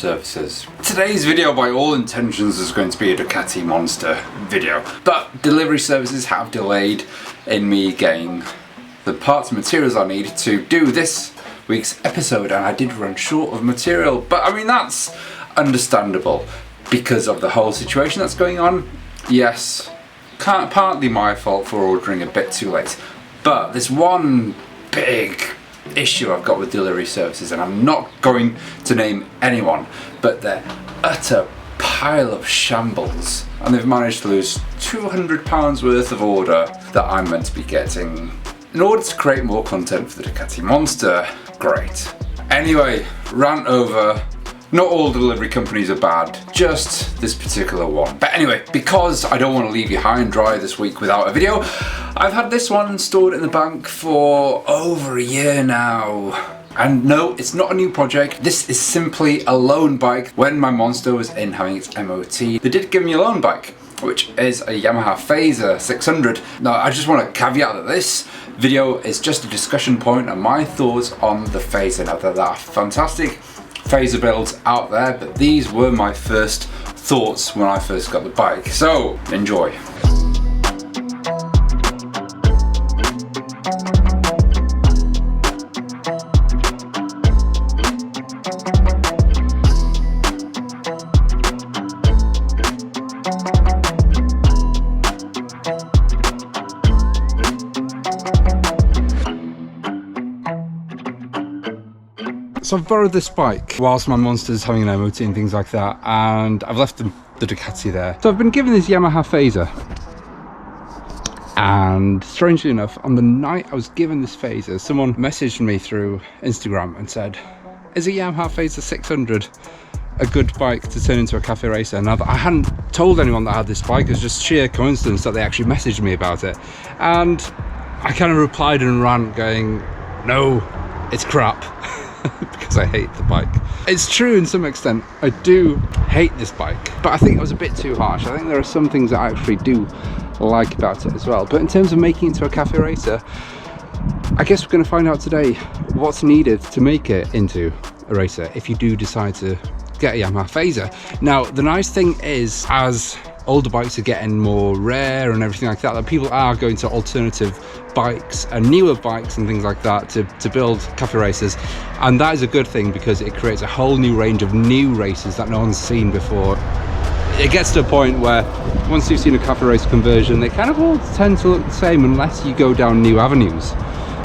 services. Today's video by all intentions is going to be a Ducati Monster video, but delivery services have delayed in me getting the parts and materials I need to do this week's episode, and I did run short of material, but I mean that's understandable because of the whole situation that's going on. Yes, partly my fault for ordering a bit too late, but there's one big issue I've got with delivery services, and I'm not going to name anyone, but they're utter pile of shambles, and they've managed to lose £200 worth of order that I'm meant to be getting in order to create more content for the Ducati Monster. Great. Anyway, rant over. Not all delivery companies are bad, just this particular one. But anyway, because I don't want to leave you high and dry this week without a video, I've had this one stored in the bank for over a year now. And no, it's not a new project. This is simply a loan bike. When my Monster was in having its MOT, they did give me a loan bike, which is a Yamaha Fazer 600. Now, I just want to caveat that this video is just a discussion point and my thoughts on the Fazer. Now, there are fantastic Fazer builds out there, but these were my first thoughts when I first got the bike. So, enjoy. So I've borrowed this bike whilst my Monster's having an MOT and things like that, and I've left the Ducati there. So I've been given this Yamaha Fazer, and strangely enough, on the night I was given this Fazer, someone messaged me through Instagram and said, is a Yamaha Fazer 600 a good bike to turn into a cafe racer? Now, I hadn't told anyone that I had this bike. It was just sheer coincidence that they actually messaged me about it, and I kind of replied in a rant going, no, it's crap. Because I hate the bike. It's true in some extent, I do hate this bike, but I think it was a bit too harsh. I think there are some things that I actually do like about it as well. But in terms of making it into a cafe racer, I guess we're going to find out today what's needed to make it into a racer if you do decide to get a Yamaha Fazer. Now, the nice thing is, as older bikes are getting more rare and everything like that, that people are going to alternative bikes and newer bikes and things like that to build cafe racers, and that is a good thing because it creates a whole new range of new races that no one's seen before. It gets to a point where once you've seen a cafe racer conversion, they kind of all tend to look the same unless you go down new avenues,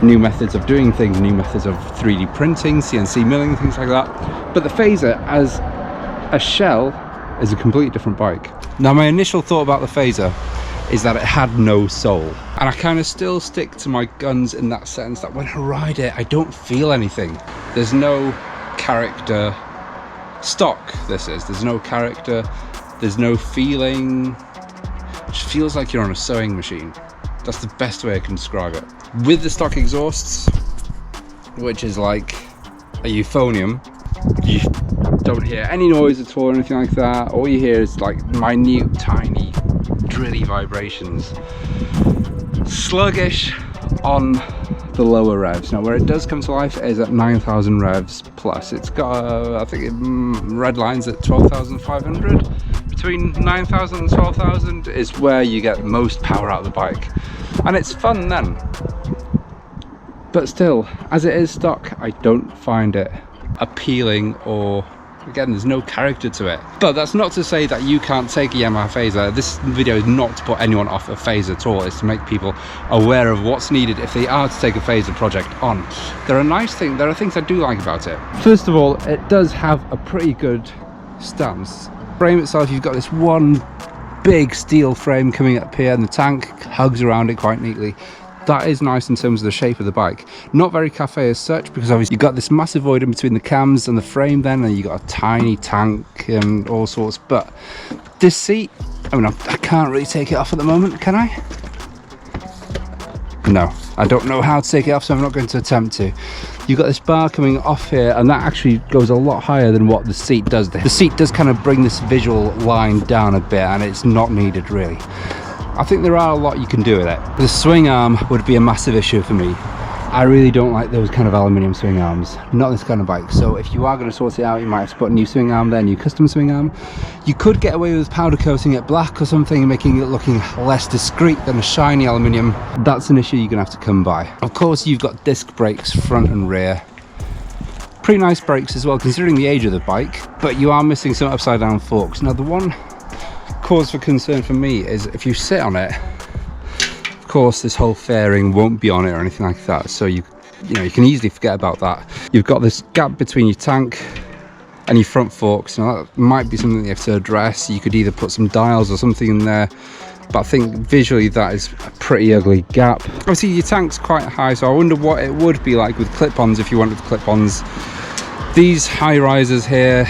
new methods of doing things, new methods of 3D printing, CNC milling, things like that. But the Fazer as a shell is a completely different bike. Now, my initial thought about the Fazer is that it had no soul, and I kind of still stick to my guns in that sense, that when I ride it I don't feel anything. There's no character. Stock this is, there's no character, there's no feeling. It just feels like you're on a sewing machine. That's the best way I can describe it. With the stock exhausts, which is like a euphonium, you don't hear any noise at all or anything like that. All you hear is like minute, tiny, drilly vibrations. Sluggish on the lower revs. Now, where it does come to life is at 9,000 revs plus. It's got, I think, red lines at 12,500. Between 9,000 and 12,000 is where you get most power out of the bike, and it's fun then. But still, as it is stock, I don't find it appealing, or again, there's no character to it. But that's not to say that you can't take a Yamaha Fazer. This video is not to put anyone off a Fazer at all. It's to make people aware of what's needed if they are to take a Fazer project on. There are things I do like about it. First of all, it does have a pretty good stance. Frame itself, you've got this one big steel frame coming up here, and the tank hugs around it quite neatly. That is nice in terms of the shape of the bike. Not very cafe as such, because obviously you've got this massive void in between the cams and the frame then, and you've got a tiny tank and all sorts. But this seat, I mean, I can't really take it off at the moment, can I? No, I don't know how to take it off, so I'm not going to attempt to. You've got this bar coming off here, and that actually goes a lot higher than what the seat does. The seat does kind of bring this visual line down a bit, and it's not needed really. I think there are a lot you can do with it. The swing arm would be a massive issue for me. I really don't like those kind of aluminium swing arms, not this kind of bike. So if you are going to sort it out, you might have to put a new swing arm there, new custom swing arm. You could get away with powder coating it black or something, making it looking less discreet than a shiny aluminium. That's an issue you're going to have to come by. Of course, you've got disc brakes front and rear. Pretty nice brakes as well, considering the age of the bike, but you are missing some upside down forks. Now, the one cause for concern for me is if you sit on it, of course this whole fairing won't be on it or anything like that, so you can easily forget about that. You've got this gap between your tank and your front forks. Now that might be something you have to address. You could either put some dials or something in there, but I think visually that is a pretty ugly gap. Obviously your tank's quite high, so I wonder what it would be like with clip-ons if you wanted clip-ons. These high risers here,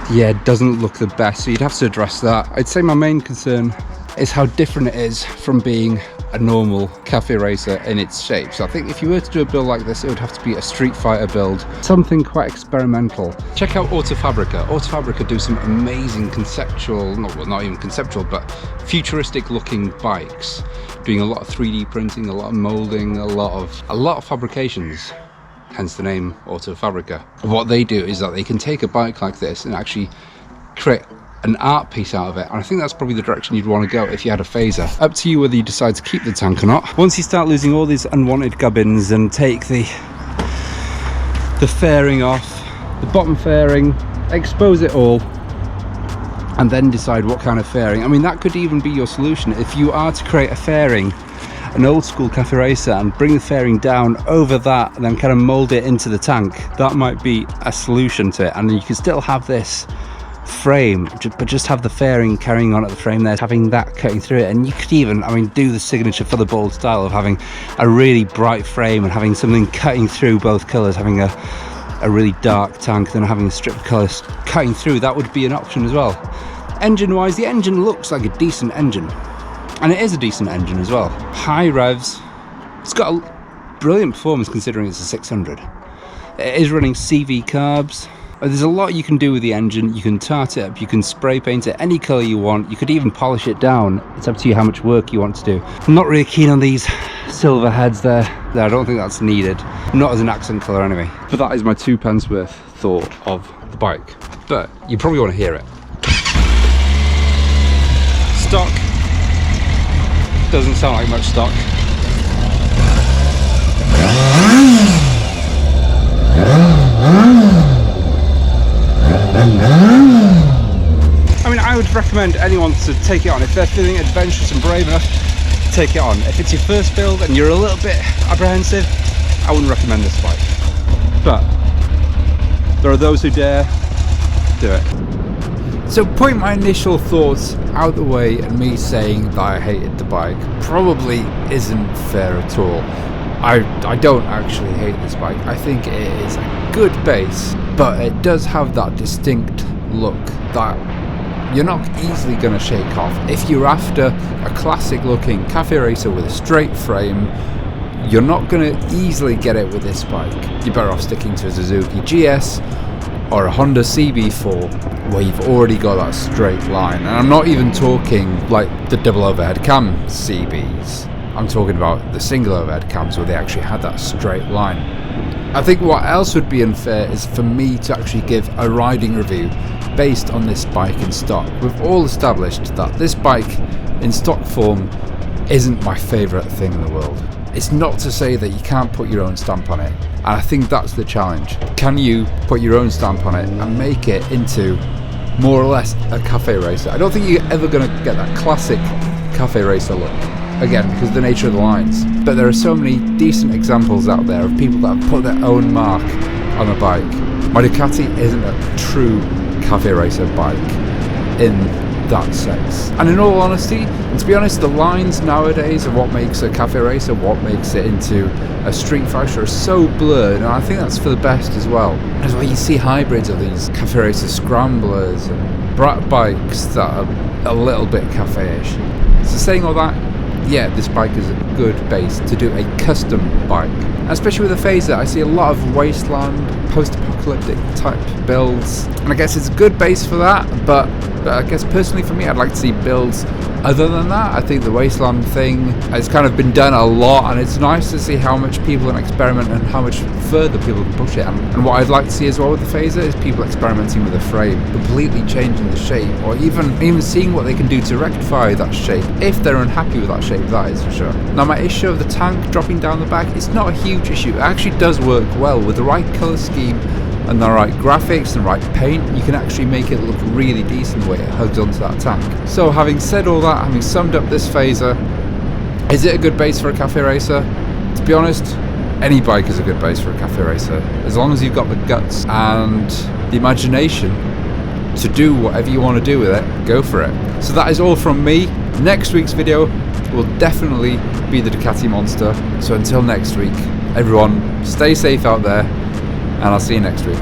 yeah, it doesn't look the best, so you'd have to address that. I'd say my main concern is how different it is from being a normal cafe racer in its shape. So I think if you were to do a build like this, it would have to be a Street Fighter build, something quite experimental. Check out Autofabrica. Autofabrica do some amazing conceptual, not even conceptual, but futuristic looking bikes, doing a lot of 3D printing, a lot of molding, a lot of fabrications. Hence the name Autofabrica. What they do is that they can take a bike like this and actually create an art piece out of it, and I think that's probably the direction you'd want to go if you had a Fazer. Up to you whether you decide to keep the tank or not. Once you start losing all these unwanted gubbins and take the fairing off, the bottom fairing, expose it all, and then decide what kind of fairing. I mean, that could even be your solution if you are to create a fairing, an old school cafe racer, and bring the fairing down over that and then kind of mold it into the tank. That might be a solution to it, and you can still have this frame but just have the fairing carrying on at the frame there, having that cutting through it. And you could even, I mean, do the signature for the bold style of having a really bright frame and having something cutting through both colors, having a really dark tank, then having a strip of colors cutting through. That would be an option as well. Engine wise, the engine looks like a decent engine, and it is a decent engine as well. High revs, it's got a brilliant performance considering it's a 600. It is running CV carbs. There's a lot you can do with the engine. You can tart it up, you can spray paint it any colour you want, you could even polish it down. It's up to you how much work you want to do. I'm not really keen on these silver heads there. I don't think that's needed, not as an accent colour anyway. But that is my 2p worth thought of the bike, but you probably want to hear it. Stock doesn't sound like much stock. I mean, I would recommend anyone to take it on if they're feeling adventurous and brave enough to take it on. If it's your first build and you're a little bit apprehensive, I wouldn't recommend this bike. But there are those who dare do it. So putting my initial thoughts out the way and me saying that I hated the bike probably isn't fair at all. I don't actually hate this bike. I think it is a good base, but it does have that distinct look that you're not easily going to shake off. If you're after a classic looking cafe racer with a straight frame, you're not going to easily get it with this bike. You're better off sticking to a Suzuki GS or a Honda CB4 where you've already got that straight line. And I'm not even talking like the double overhead cam CBs. I'm talking about the single overhead cams where they actually had that straight line. I think what else would be unfair is for me to actually give a riding review based on this bike in stock. We've all established that this bike in stock form isn't my favourite thing in the world. It's not to say that you can't put your own stamp on it, and I think that's the challenge. Can you put your own stamp on it and make it into more or less a cafe racer? I don't think you're ever going to get that classic cafe racer look, again, because of the nature of the lines. But there are so many decent examples out there of people that have put their own mark on a bike. My Ducati isn't a true cafe racer bike in that sense. And in all honesty, and to be honest, the lines nowadays of what makes a cafe racer, what makes it into a street fighter, are so blurred, and I think that's for the best as well. That's why you see hybrids of these cafe racer scramblers and brat bikes that are a little bit cafe-ish. So saying all that, yeah, this bike is a good base to do a custom bike. Especially with a Fazer, I see a lot of wasteland, post-apocalyptic type builds, and I guess it's a good base for that, but I guess personally for me, I'd like to see builds Other than that, I think the wasteland thing has kind of been done a lot, and it's nice to see how much people can experiment and how much further people can push it. And what I'd like to see as well with the Fazer is people experimenting with the frame, completely changing the shape, or even seeing what they can do to rectify that shape, if they're unhappy with that shape, that is for sure. Now, my issue of the tank dropping down the back, it's not a huge issue. It actually does work well with the right colour scheme and the right graphics and right paint. You can actually make it look really decent the way it hugs onto that tank. So having said all that, having summed up this Fazer, is it a good base for a cafe racer? To be honest, any bike is a good base for a cafe racer, as long as you've got the guts and the imagination to do whatever you want to do with it. Go for it. So that is all from me. Next week's video will definitely be the Ducati Monster. So until next week, everyone, stay safe out there, and I'll see you next week.